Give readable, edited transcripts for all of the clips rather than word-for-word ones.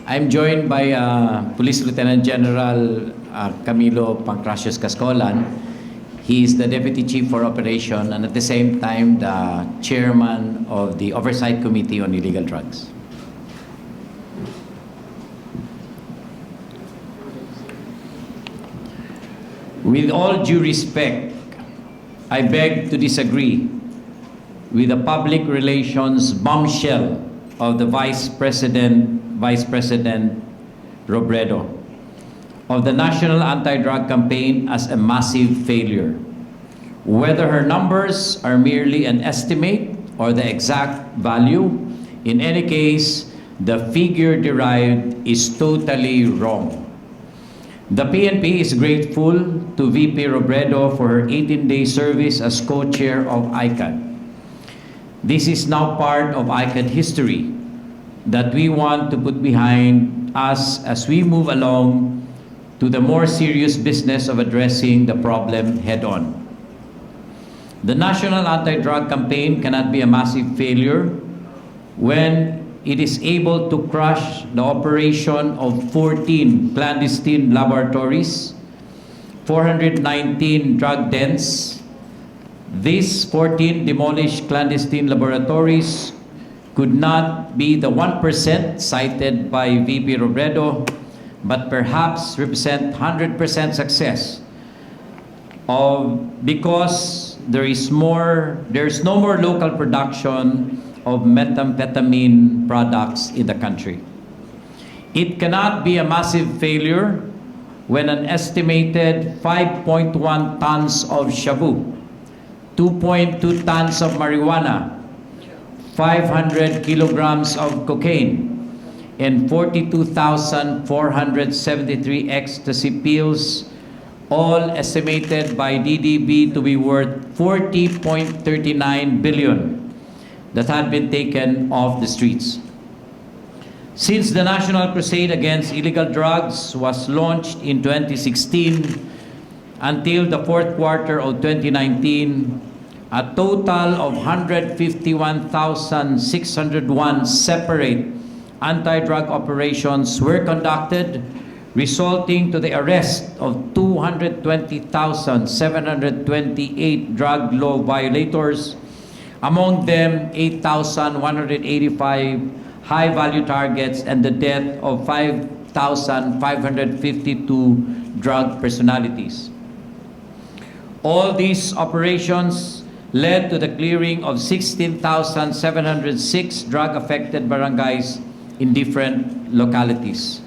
I'm joined by Police Lieutenant General Camilo Pancrasius Cascolan. He is the Deputy Chief for Operation and at the same time the Chairman of the Oversight Committee on Illegal Drugs. With all due respect, I beg to disagree with the public relations bombshell of the Vice President Robredo of the National Anti-Drug Campaign as a massive failure. Whether her numbers are merely an estimate or the exact value, in any case, the figure derived is totally wrong. The PNP is grateful to VP Robredo for her 18-day service as co-chair of ICAD. This is now part of ICAD history that we want to put behind us as we move along to the more serious business of addressing the problem head-on. The National Anti-Drug Campaign cannot be a massive failure when it is able to crush the operation of 14 clandestine laboratories, 419 drug dens. These 14 demolished clandestine laboratories could not be the 1% cited by VP Robredo, but perhaps represent 100% success because there's no more local production of methamphetamine products in the country. It cannot be a massive failure when an estimated 5.1 tons of shabu, 2.2 tons of marijuana, 500 kilograms of cocaine, and 42,473 ecstasy pills, all estimated by DDB to be worth 40.39 billion, that had been taken off the streets. Since the National Crusade Against Illegal Drugs was launched in 2016 until the fourth quarter of 2019, a total of 151,601 separate anti-drug operations were conducted, resulting to the arrest of 220,728 drug law violators, among them 8,185 high-value targets and the death of 5,552 drug personalities. All these operations led to the clearing of 16,706 drug-affected barangays in different localities.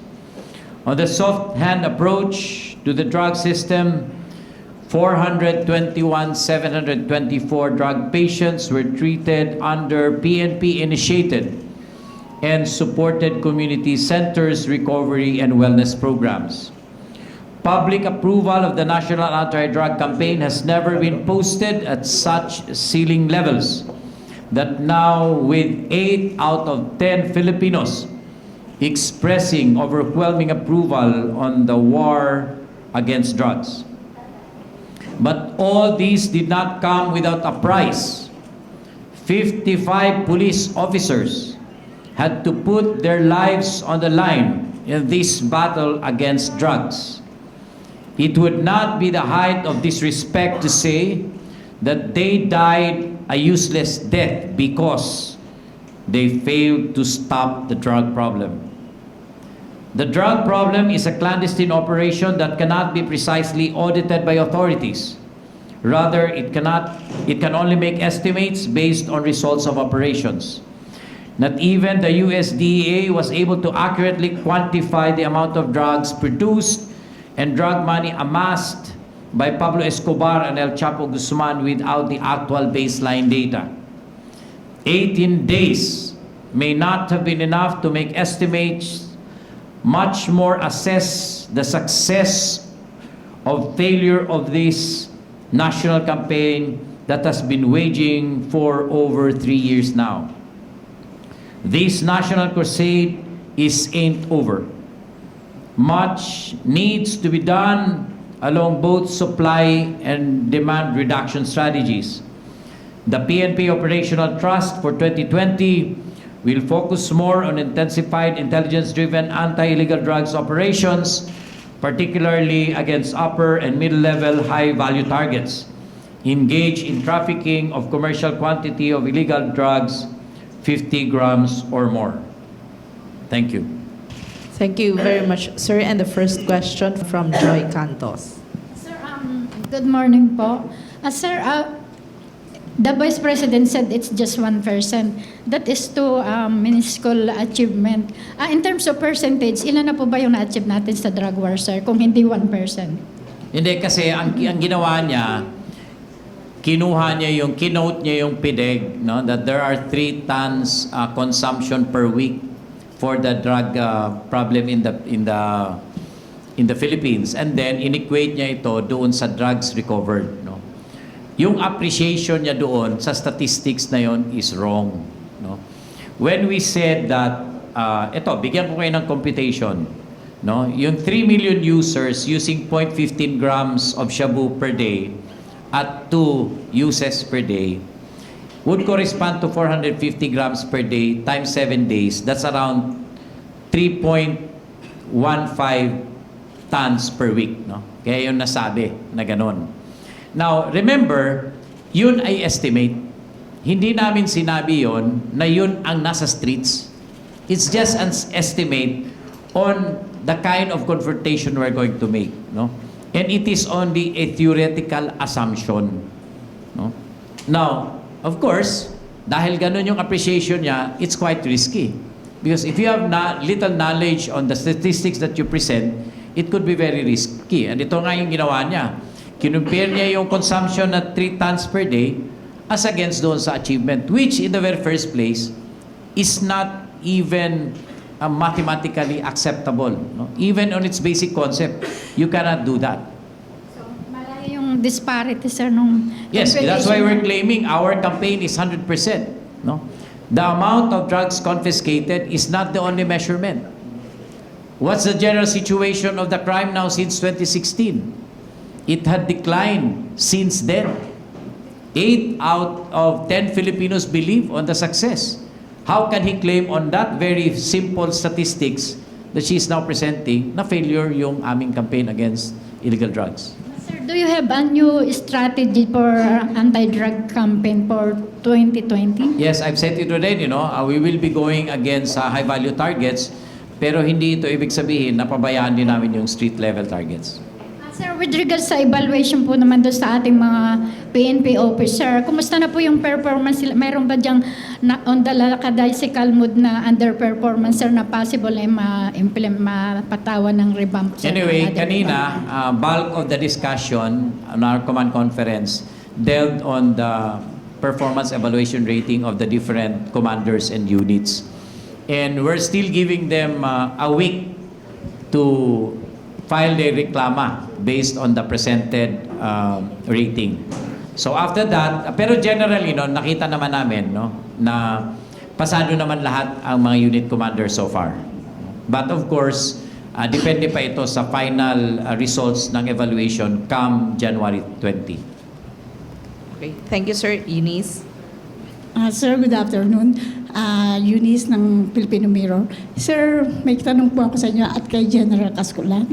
On the soft-hand approach to the drug system, 421,724 drug patients were treated under PNP-initiated and supported community centers, recovery, and wellness programs. Public approval of the National Anti-Drug Campaign has never been posted at such ceiling levels that now, with 8 out of 10 Filipinos expressing overwhelming approval on the war against drugs. But all these did not come without a price. 55 police officers had to put their lives on the line in this battle against drugs. It would not be the height of disrespect to say that they died a useless death because they failed to stop the drug problem. The drug problem is a clandestine operation that cannot be precisely audited by authorities. Rather, it can only make estimates based on results of operations. Not even the USDA was able to accurately quantify the amount of drugs produced and drug money amassed by Pablo Escobar and El Chapo Guzman without the actual baseline data. 18 days may not have been enough to make estimates, much more assess the success of failure of this national campaign that has been waging for over 3 years now. This national crusade ain't over. Much needs to be done along both supply and demand reduction strategies. The PNP Operational Trust for 2020 We'll focus more on intensified intelligence-driven anti-illegal drugs operations, particularly against upper and middle-level high-value targets. Engage in trafficking of commercial quantity of illegal drugs, 50 grams or more. Thank you. Thank you very much, sir. And the first question from Joy Cantos. Sir, good morning po. Sir, the Vice President said it's just 1%. That is to minuscule achievement. In terms of percentage, ilan na po ba yung na-achieve natin sa drug war, sir, kung hindi 1%? Hindi, kasi ang ginawa niya, kinote niya yung PDEG, no? That there are 3 tons consumption per week for the drug problem in the Philippines, and then inequate niya ito doon sa drugs recovered, no? Yung appreciation niya doon sa statistics na yon is wrong, no? When we said that bigyan ko kayo ng computation, no? Yung 3 million users using 0.15 grams of shabu per day at 2 uses per day would correspond to 450 grams per day times 7 days. That's around 3.15 tons per week, no? Kaya yun nasabi na ganon. Now, remember, yun ay estimate. Hindi namin sinabi yon na yun ang nasa streets. It's just an estimate on the kind of confrontation we're going to make, no? And it is only a theoretical assumption, no? Now, of course, dahil ganun yung appreciation niya, it's quite risky. Because if you have little knowledge on the statistics that you present, it could be very risky. And ito nga yung ginawa niya. Kinumpare niya yung consumption na 3 tons per day as against doon sa achievement, which in the very first place is not even mathematically acceptable, no? Even on its basic concept, you cannot do that. So, malayo yung disparity, sir, nung... Yes, that's why we're claiming our campaign is 100%, no? The amount of drugs confiscated is not the only measurement. What's the general situation of the crime now since 2016? It had declined since then. 8 out of 10 Filipinos believe on the success. How can he claim on that very simple statistics that she is now presenting na failure yung aming campaign against illegal drugs? Sir, do you have a new strategy for anti-drug campaign for 2020? Yes, I've said it already, we will be going against high-value targets, pero hindi ito ibig sabihin na pabayaan din namin yung street-level targets. Sir, with regards sa evaluation po naman doon sa ating mga PNP officer, kumusta na po yung performance? Mayroon ba diyang on the lackadaisical mood na underperformance, sir, na possible ay mapatawan ng revamp? Sir, anyway, kanina, bulk of the discussion on our command conference dealt on the performance evaluation rating of the different commanders and units. And we're still giving them a week to file their reklama based on the presented rating. So after that, pero generally, nakita naman namin, na pasado naman lahat ang mga unit commanders so far. But of course, depende pa ito sa final results ng evaluation come January 20. Okay. Thank you, sir. Eunice. Sir, good afternoon. Eunice ng Filipino Mirror. Sir, may tanong po ako sa inyo at kay General Cascolan.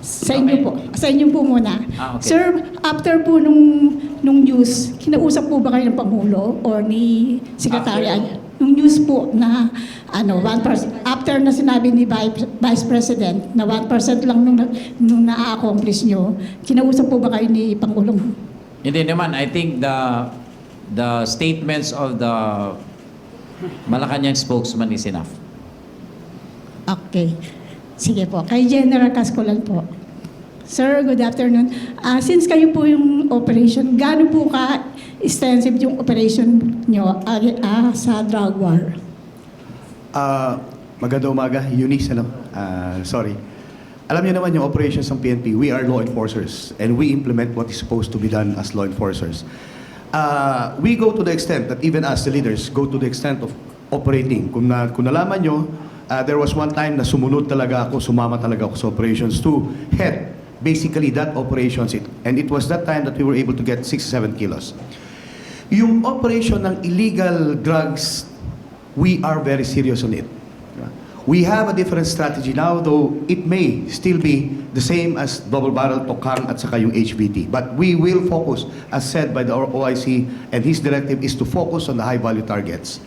Sa inyo po. Sa inyo po muna. Okay. Sir, after po nung news, kinausap po ba kayo ng Pangulo or ni Secretary? Nung news po na 1%, after na sinabi ni Vice President na 1% lang nung na-accomplish nyo, kinausap po ba kayo ni Pangulong? Hindi naman. I think the statements of the Malacanang spokesman is enough. Okay. Sige po. Kay General Cascolan po. Sir, good afternoon. Since kayo po yung operation, gaano po ka-extensive yung operation nyo sa drug war? Magandang umaga, Eunice. Sorry. Alam niyo naman yung operations ng PNP, we are law enforcers and we implement what is supposed to be done as law enforcers. We go to the extent that even us, the leaders, go to the extent of operating. Kung nalaman nyo, there was one time na sumunod talaga ako, sumama talaga ako sa operations to head basically that operations. And it was that time that we were able to get 67 kilos. Yung operation ng illegal drugs we are very serious on it. We have a different strategy now, though it may still be the same as double barrel, tokang at saka yung HVT. But we will focus, as said by the OIC, and his directive is to focus on the high value targets.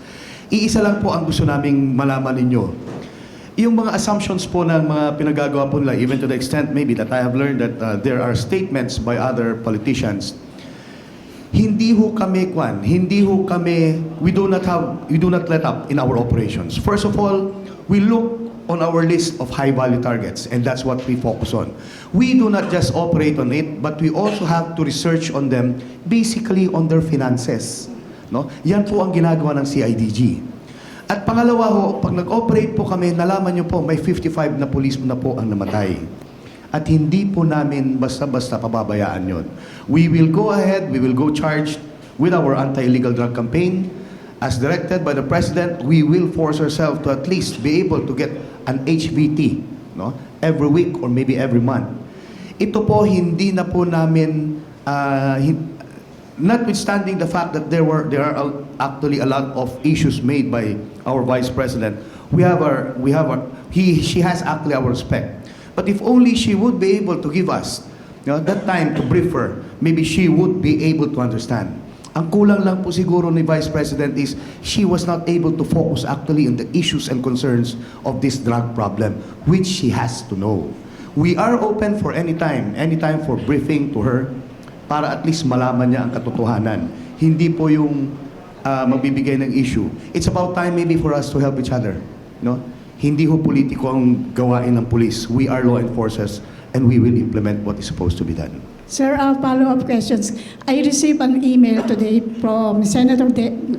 Iisa lang po ang gusto naming malaman ninyo. Yung mga assumptions po ng mga pinagagawa po nila, even to the extent maybe that I have learned that there are statements by other politicians, hindi ho kami, we do not let up in our operations. First of all, we look on our list of high-value targets, and that's what we focus on. We do not just operate on it, but we also have to research on them, basically on their finances. No? Yan po ang ginagawa ng CIDG. At pangalawa ho, pag nag-operate po kami, nalaman nyo po, may 55 na police na po ang namatay. At hindi po namin basta-basta pababayaan yon. We will go ahead, we will go charged with our anti-illegal drug campaign. As directed by the President, we will force ourselves to at least be able to get an HVT, no, every week or maybe every month. Ito po hindi na po namin, notwithstanding the fact that there are actually a lot of issues made by our Vice President, she has actually our respect. But if only she would be able to give us, you know, that time to brief her, maybe she would be able to understand. Ang kulang lang po siguro ni Vice President is she was not able to focus actually on the issues and concerns of this drug problem, which she has to know. We are open for any time for briefing to her para at least malaman niya ang katotohanan. Hindi po yung magbibigay ng issue. It's about time maybe for us to help each other. No? Hindi ho politiko ang gawain ng police. We are law enforcers and we will implement what is supposed to be done. Sir, follow-up questions. I received an email today from Senator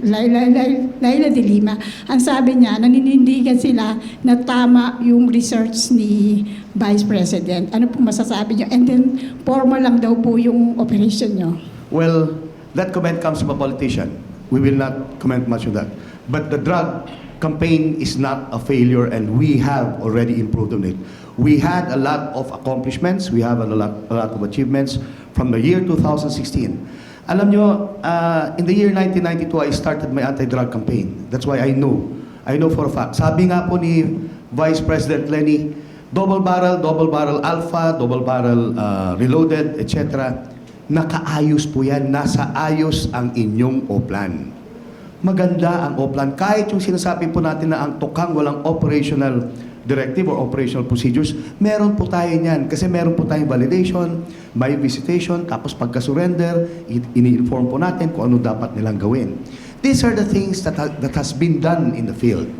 Laila de Lima. Ang sabi niya, naninindigan sila na tama yung research ni Vice President. Ano po masasabi niyo? And then, formal lang daw po yung operation niyo. Well, that comment comes from a politician. We will not comment much on that. But the drug campaign is not a failure and we have already improved on it. We had a lot of accomplishments. We have a lot of achievements from the year 2016. Alam nyo, in the year 1992, I started my anti-drug campaign. That's why I know for a fact. Sabi nga po ni Vice President Lenny, double barrel alpha, double barrel reloaded, etc. Nakaayos po yan. Nasa ayos ang inyong O-plan. Maganda ang O-plan. Kahit yung sinasabi po natin na ang tukang walang operational directive or operational procedures, meron po tayo niyan. Kasi meron po tayong validation, may visitation, tapos pagka-surrender, ini-inform po natin kung ano dapat nilang gawin. These are the things that has been done in the field.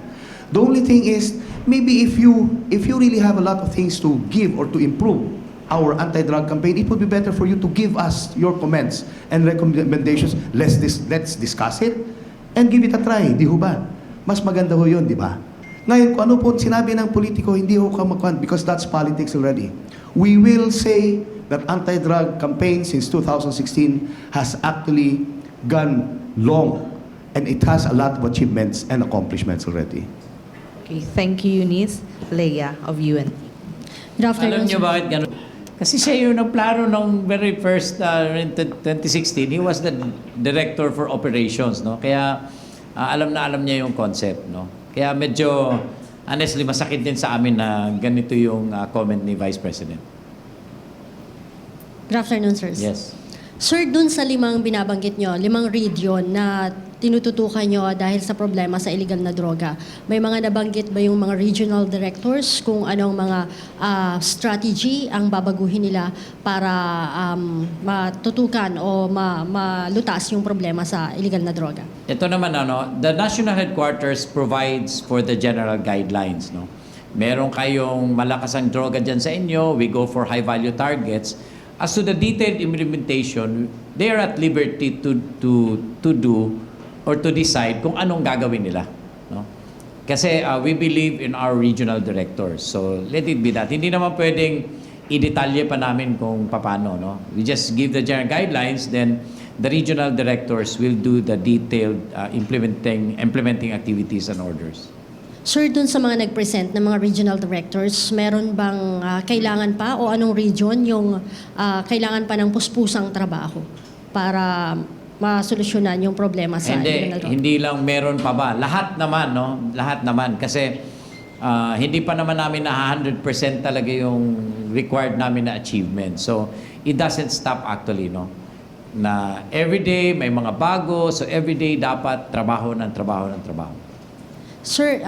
The only thing is, maybe if you really have a lot of things to give or to improve our anti-drug campaign, it would be better for you to give us your comments and recommendations. Let's discuss it and give it a try. Di ho ba? Mas maganda ho yun, di ba? Ngayon, kung ano po sinabi ng politiko, hindi ho kamakuan because that's politics already. We will say that anti-drug campaign since 2016 has actually gone long and it has a lot of achievements and accomplishments already. Okay, thank you, Eunice. Leia of UN. Good afternoon, Alam niyo sir. bakit ganun? Kasi siya yung nagplano ng very first, in 2016, he was the director for operations, no? Kaya alam niya yung concept, no? Kaya medyo, honestly, masakit din sa amin na ganito yung comment ni Vice President. Good afternoon, sirs. Yes. Sir, dun sa 5 binabanggit nyo, 5 region na tinututukan nyo dahil sa problema sa illegal na droga, may mga nabanggit ba yung mga regional directors kung anong mga strategy ang babaguhin nila para matutukan o malutas yung problema sa illegal na droga? Ito naman, the national headquarters provides for the general guidelines, no? Meron kayong malakas ang droga dyan sa inyo, we go for high-value targets. As to the detailed implementation, they are at liberty to do or to decide kung anong gagawin nila. No? Kasi we believe in our regional directors. So let it be that. Hindi naman pwedeng i-detalye pa namin kung paano. No? We just give the general guidelines, then the regional directors will do the detailed implementing activities and orders. Sir, dun sa mga nag-present ng mga regional directors, meron bang kailangan pa o anong region yung kailangan pa ng puspusang trabaho para masolusyonan yung problema sa illegal na droga. Hindi lang meron pa ba. Lahat naman, no? Lahat naman. Kasi hindi pa naman namin na 100% talaga yung required namin na achievement. So, it doesn't stop actually, no? Na everyday may mga bago. So, everyday dapat trabaho ng trabaho ng trabaho. Sir,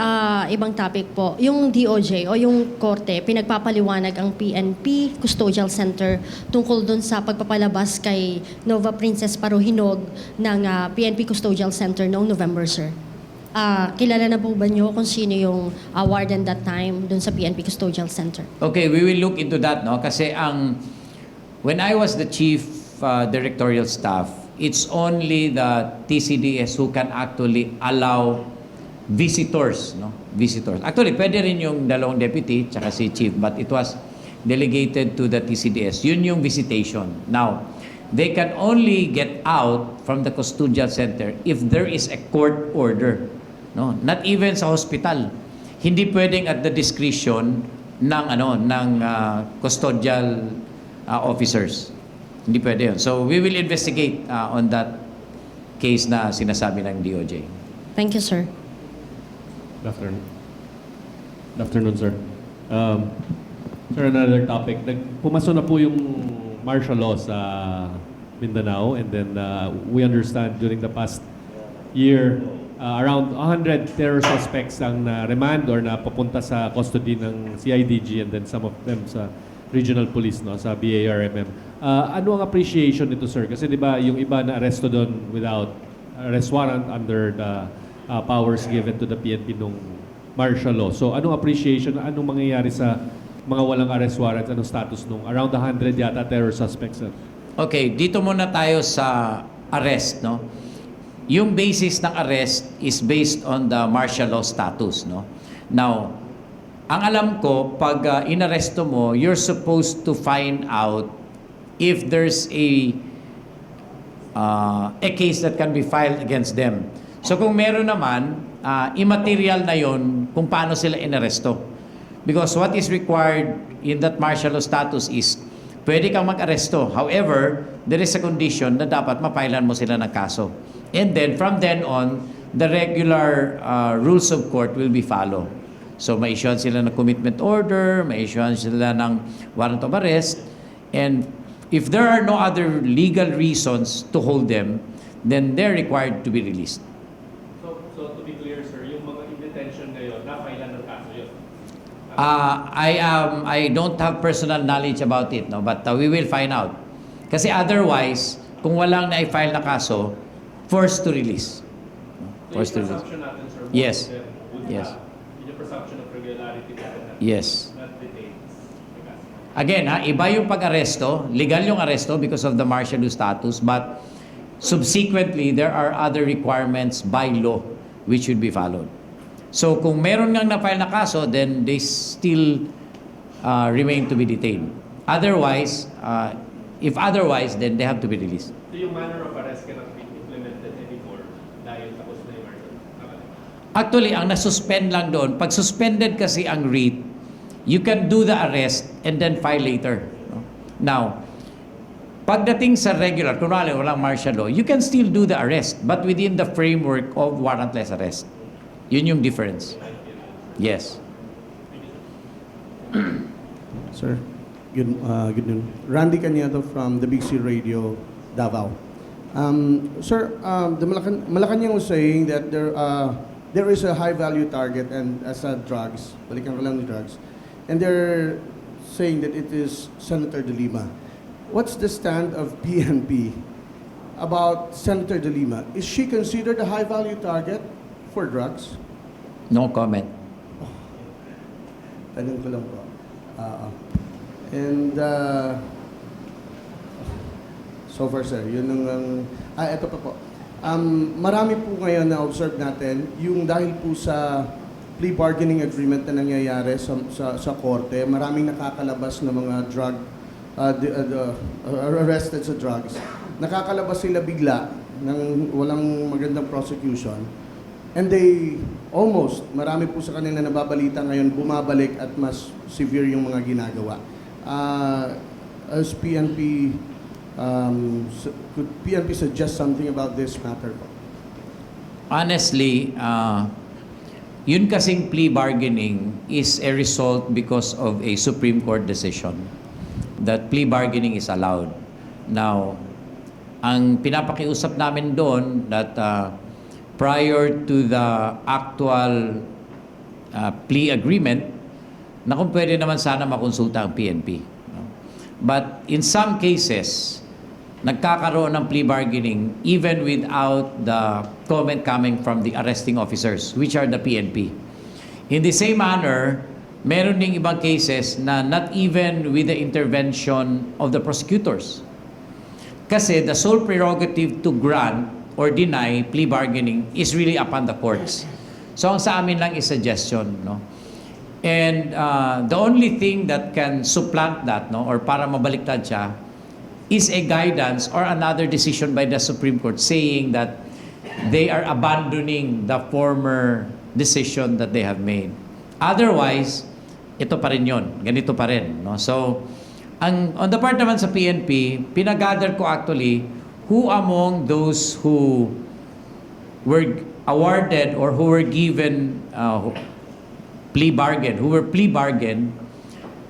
ibang topic po. Yung DOJ o yung korte, pinagpapaliwanag ang PNP Custodial Center tungkol dun sa pagpapalabas kay Nova Princess Paruhinog ng PNP Custodial Center noong November, sir. Kilala na po ba nyo kung sino yung warden that time dun sa PNP Custodial Center? Okay, we will look into that, no? Kasi when I was the chief directorial staff, it's only the TCDS who can actually allow visitors, no? Visitors. Actually, pwede rin yung dalawang deputy tsaka si chief, but it was delegated to the TCDS. Yun yung visitation. Now, they can only get out from the custodial center if there is a court order, no? Not even sa hospital. Hindi pwedeng at the discretion ng custodial officers. Hindi pwede yun. So, we will investigate on that case na sinasabi ng DOJ. Thank you, sir. Good afternoon. Good afternoon, sir. Sir, another topic. Pumasok na po yung martial law sa Mindanao, and then we understand during the past year, around 100 terror suspects ang remand or na papunta sa custody ng CIDG, and then some of them sa regional police, no, sa BARMM. Ano ang appreciation nito, sir? Kasi di ba yung iba na arresto doon without arrest warrant under the powers given to the PNP nung martial law. So, anong appreciation, anong mangyayari sa mga walang arrest warrant, anong status nung around 100 yata terror suspects? Sir? Okay, dito muna tayo sa arrest, no? Yung basis ng arrest is based on the martial law status, no? Now, ang alam ko, pag inaresto mo, you're supposed to find out if there's a case that can be filed against them. So kung meron naman, immaterial na yon kung paano sila inaresto. Because what is required in that martial law status is, pwede kang mag-aresto. However, there is a condition na dapat mapailan mo sila ng kaso. And then, from then on, the regular rules of court will be followed. So, ma-issuean sila ng commitment order, ma-issuean sila ng warrant of arrest, and if there are no other legal reasons to hold them, then they're required to be released. So to be clear, sir, yung mga in-detention ngayon, napailan ng kaso yun? I don't have personal knowledge about it, no, but we will find out. Kasi otherwise, kung walang na-file na kaso, forced to release. Forced to release. Presumption natin, sir, Yes. Yes. Yung presumption of regularity natin. Yes. Not detained. Again, iba yung pag-aresto, legal yung aresto because of the martial law status, but subsequently, there are other requirements by law which should be followed. So, kung meron ngang na-file na kaso, then they still remain to be detained. Otherwise, if otherwise, then they have to be released. So yung manner of arrest cannot be implemented anymore dahil tapos na yung martial law? Actually, ang nasuspend lang doon, pag suspended kasi ang writ, you can do the arrest and then file later. No? Now, pagdating sa regular, kunwari walang martial law, you can still do the arrest, but within the framework of warrantless arrest. Yun yung difference. Yes. Sir, good noon. Randy Cañedo from the Big C Radio, Davao. Sir, the Malacanang was saying that there is a high-value target and as drugs, balikan ko lang ni drugs, and they're saying that it is Senator De Lima. What's the stand of PNP about Senator De Lima? Is she considered a high-value target for drugs? No comment. Tanong ko lang po. And so far, sir, yun ang... eto pa po. Marami po ngayon na observe natin, yung dahil po sa plea bargaining agreement na nangyayari sa korte, maraming nakakalabas na mga drug, arrested sa drugs. Nakakalabas sila bigla ng walang magandang prosecution. And they almost, marami po sa kanila nababalita ngayon, bumabalik at mas severe yung mga ginagawa. As PNP Could PNP suggest something about this matter? Honestly, yun kasing plea bargaining is a result because of a Supreme Court decision that plea bargaining is allowed. Now, ang pinapakiusap namin doon that prior to the actual plea agreement, na kung pwede naman sana makonsulta ang PNP. No? But in some cases, nagkakaroon ng plea bargaining even without the comment coming from the arresting officers, which are the PNP. In the same manner, meron ding ibang cases na not even with the intervention of the prosecutors. Kasi the sole prerogative to grant or deny plea bargaining is really upon the courts. So ang sa amin lang is suggestion, no? And the only thing that can supplant that, no, or para mabaliktad siya, is a guidance or another decision by the Supreme Court saying that they are abandoning the former decision that they have made. Otherwise, ito pa rin yun. Ganito pa rin, no? So, on the part naman sa PNP, pinagather ko actually who among those who were awarded or who were given plea bargain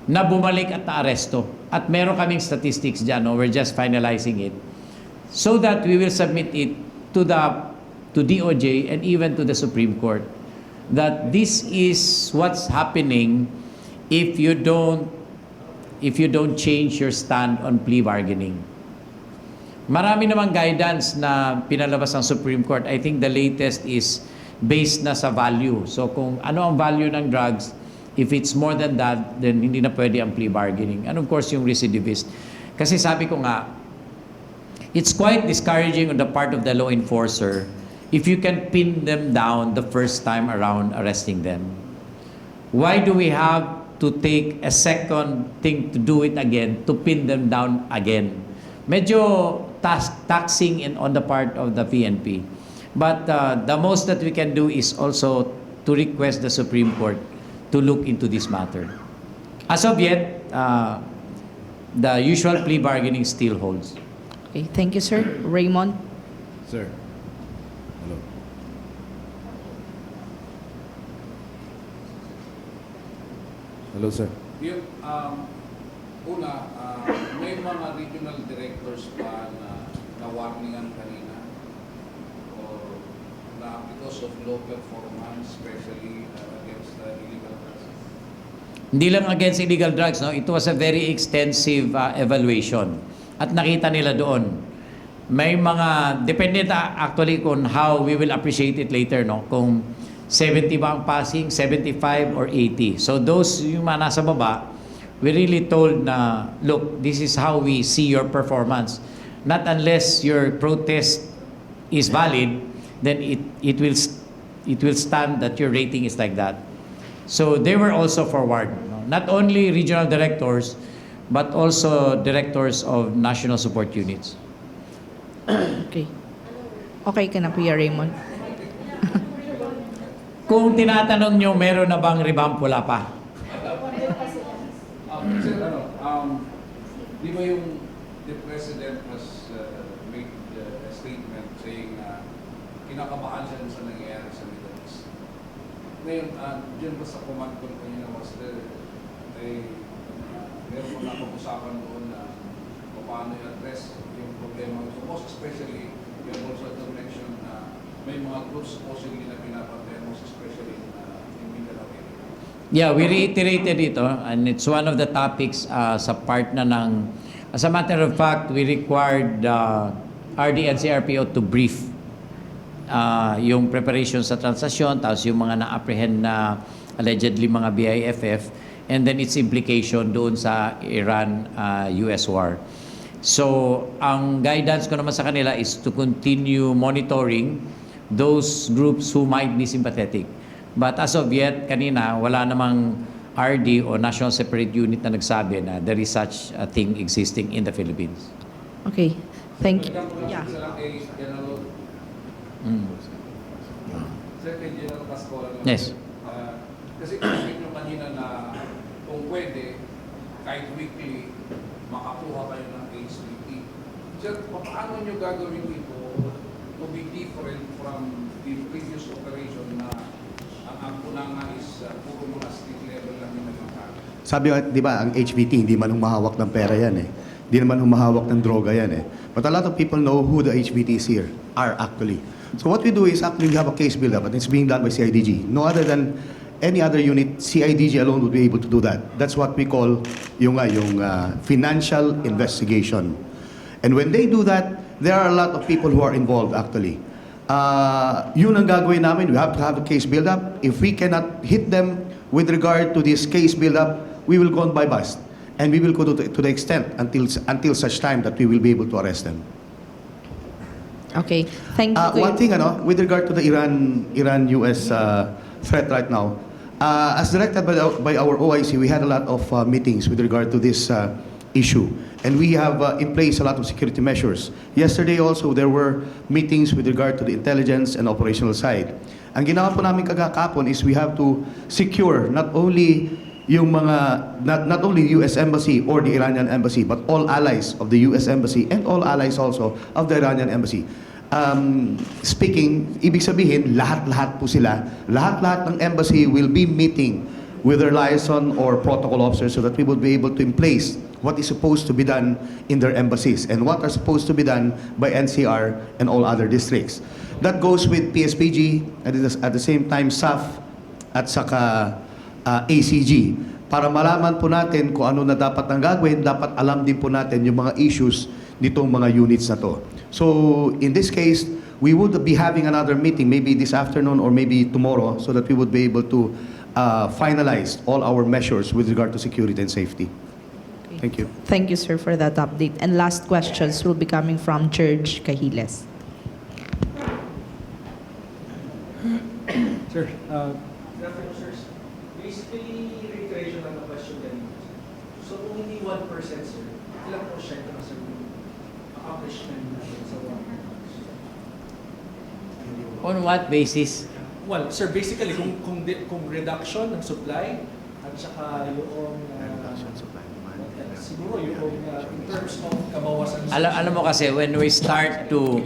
na bumalik at naaresto. At meron kaming statistics dyan, no? We're just finalizing it. So that we will submit it to DOJ and even to the Supreme Court. That this is what's happening if you don't change your stand on plea bargaining. Marami namang guidance na pinalabas ng Supreme Court. I think the latest is based na sa value. So kung ano ang value ng drugs, if it's more than that, then hindi na pwede ang plea bargaining. And of course, yung recidivist. Kasi sabi ko nga, it's quite discouraging on the part of the law enforcer if you can pin them down the first time around arresting them. Why do we have to take a second thing to do it again, to pin them down again? Medyo taxing on the part of the PNP. But the most that we can do is also to request the Supreme Court to look into this matter. As of yet, the usual plea bargaining still holds. Okay, thank you, sir. Raymond? Sir. Hello. Hello, sir. Yung, una, may mga regional directors pa na warningan kanina or na because of low performance, especially against the illegal drugs. Hindi lang against illegal drugs, no? It was a very extensive evaluation. At nakita nila doon. May mga, depende actually kung how we will appreciate it later, no? Kung 70 ba ang passing, 75 or 80. So those yung mga nasa baba, we really told na, look, this is how we see your performance. Not unless your protest is valid, then it will stand that your rating is like that. So they were also forward. No? Not only regional directors, but also directors of national support units. Okay. Okay ka na, Kuya Raymond. Kung tinatanong nyo, meron na bang revamp, wala pa. Sir, di ba yung the President has made a statement saying na kinakabahan siya sa nangyayari sa Middle East. Ngayon, dyan ba sa command ko kanina, Master, meron mo napag-usapan doon na paano i-address yung problema. So most especially, you have also to mention na may mga groups supposedly na pinapatay, most especially in Mindanao area. Yeah, we reiterated ito and it's one of the topics sa part na ng, as a matter of fact, we required RD and CRPO to brief yung preparation sa transaksyon, tapos yung mga na-apprehend na allegedly mga BIFF, and then its implication doon sa Iran-US war. So, ang guidance ko naman sa kanila is to continue monitoring those groups who might be sympathetic. But as of yet, kanina, wala namang RD o National Separate Unit na nagsabi na there is such a thing existing in the Philippines. Okay, thank you. Yeah. Isa lang kay General, Sir, kay General Pascola. Yes. Kasi kasi nyo kanina na kung pwede, kahit weekly, makakuha kayo ng HPT Sir, paano nyo gagawin ito to be different from the previous operation na ang punanga is puro mga state level lang yung nagmamahal? Sabi nga, di ba, ang HVT, hindi man humahawak ng pera yan eh. Hindi naman humahawak ng droga yan eh. But a lot of people know who the HVTs here are actually. So what we do is actually we have a case build-up and it's being done by CIDG. No other than any other unit, CIDG alone would be able to do that. That's what we call yung financial investigation. And when they do that, there are a lot of people who are involved actually. Yun ang gagawin namin. We have to have a case build-up. If we cannot hit them with regard to this case build-up, we will go on by bust. And we will go to the extent until such time that we will be able to arrest them. Okay, thank you. One thing, with regard to the Iran-US threat right now, as directed by our OIC, we had a lot of meetings with regard to this issue. And we have in place a lot of security measures. Yesterday also, there were meetings with regard to the intelligence and operational side. Ang ginawa po namin kagakapon is we have to secure not only yung not only the US Embassy or the Iranian Embassy, but all allies of the US Embassy and all allies also of the Iranian Embassy. Speaking, ibig sabihin, lahat-lahat po sila, lahat-lahat ng embassy will be meeting with their liaison or protocol officers so that we will be able to in place what is supposed to be done in their embassies and what are supposed to be done by NCR and all other districts. That goes with PSPG and at the same time SAF at saka ACG. Para malaman po natin kung ano na dapat nang gagawin, dapat alam din po natin yung mga issues nitong mga units na to. So in this case, we would be having another meeting maybe this afternoon or maybe tomorrow so that we would be able to finalize all our measures with regard to security and safety. Thank you. Thank you, sir, for that update. And last questions will be coming from George Cahiles. Sir, good afternoon, sirs. Basically, reiteration lang ng question kanina. So, kung hindi 1%, sir, ilang porsyento na, sir, accomplishment natin sa 1%? On what basis? Well, sir, basically, kung reduction ng supply at saka yung siguro yung in terms of kabawasan. Alam mo kasi when we start to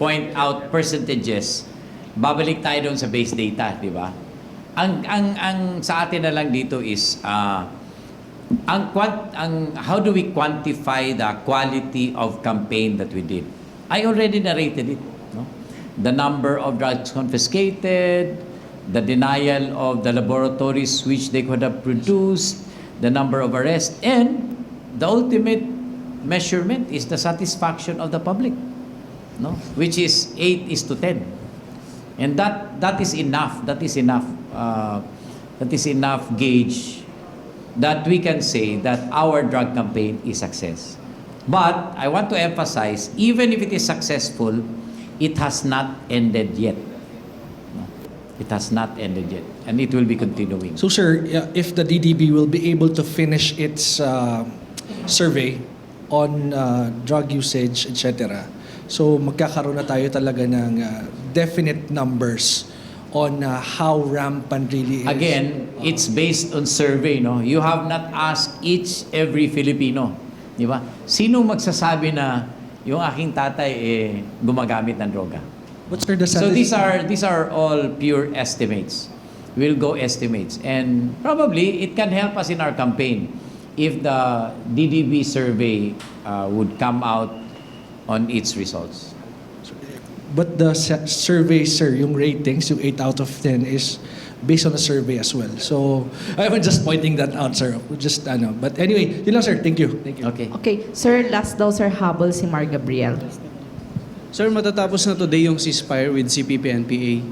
point out percentages, babalik tayo doon sa base data, di ba? Ang sa atin na lang dito is how do we quantify the quality of campaign that we did? I already narrated it, no? The number of drugs confiscated, the denial of the laboratories which they could have produced, the number of arrests, and the ultimate measurement is the satisfaction of the public, no? Which is 8:10, and that is enough. That is enough. That is enough gauge that we can say that our drug campaign is success. But I want to emphasize, even if it is successful, it has not ended yet. It has not ended yet, and it will be continuing. So, sir, if the DDB will be able to finish its survey on drug usage, etc., so magkakaroon na tayo talaga ng definite numbers on how rampant really is. Again, it's based on survey, no? You have not asked every Filipino, di ba? Sino magsasabi na yung aking tatay gumagamit ng droga? What's sir, the So these are all pure estimates. We'll go estimates, and probably it can help us in our campaign if the DDB survey would come out on its results. But the survey, sir, yung ratings, yung 8 out of 10 is based on the survey as well. So I was just pointing that out, sir. Just but anyway, yun lang, sir. Thank you. Thank you. Okay. Okay, sir, last daw, sir, habol si Mar Gabriel. Sir, matatapos na today yung ceasefire with CPP-NPA.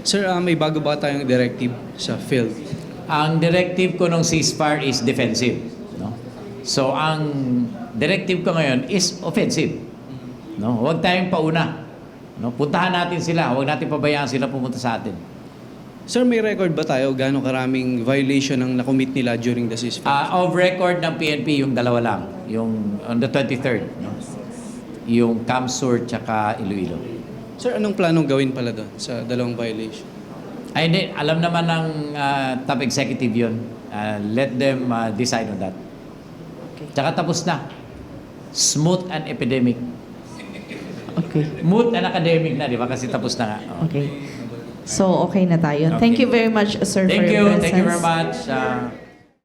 Sir, may bago ba tayong directive sa field? Ang directive ko ng ceasefire is defensive, no? So ang directive ko ngayon is offensive, no? Huwag tayong pauna, no? Puntahan natin sila, huwag natin pabayaan sila pumunta sa atin. Sir, may record ba tayo gaano karaming violation ang nakomit nila during the ceasefire? Of record ng PNP, yung dalawa lang, yung on the 23rd, no? Yung Camsur tsaka Iloilo. Sir, anong planong gawin pala doon sa dalawang violation? Ay, hindi. Alam naman ng top executive yun. Let them decide on that. Okay. Tsaka tapos na. smooth and epidemic. Okay. Moot and academic na, di ba? Kasi tapos na nga. Oh. Okay. So, okay na tayo. Thank you very much, sir, for Thank your you. presence. Thank you very much.